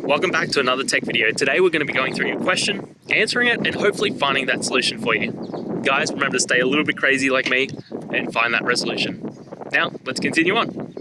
welcome back to another tech video. Today we're going to be going through your question, answering it, and hopefully finding that solution for you. Guys, remember to stay a little bit crazy like me and find that resolution. Now, let's continue on.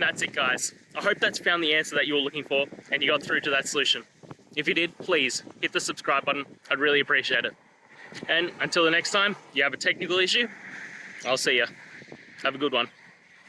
And that's it, guys. I hope that's found the answer that you were looking for and you got through to that solution. If you did, please hit the subscribe button. I'd really appreciate it. And until the next time you have a technical issue, I'll see ya. Have a good one.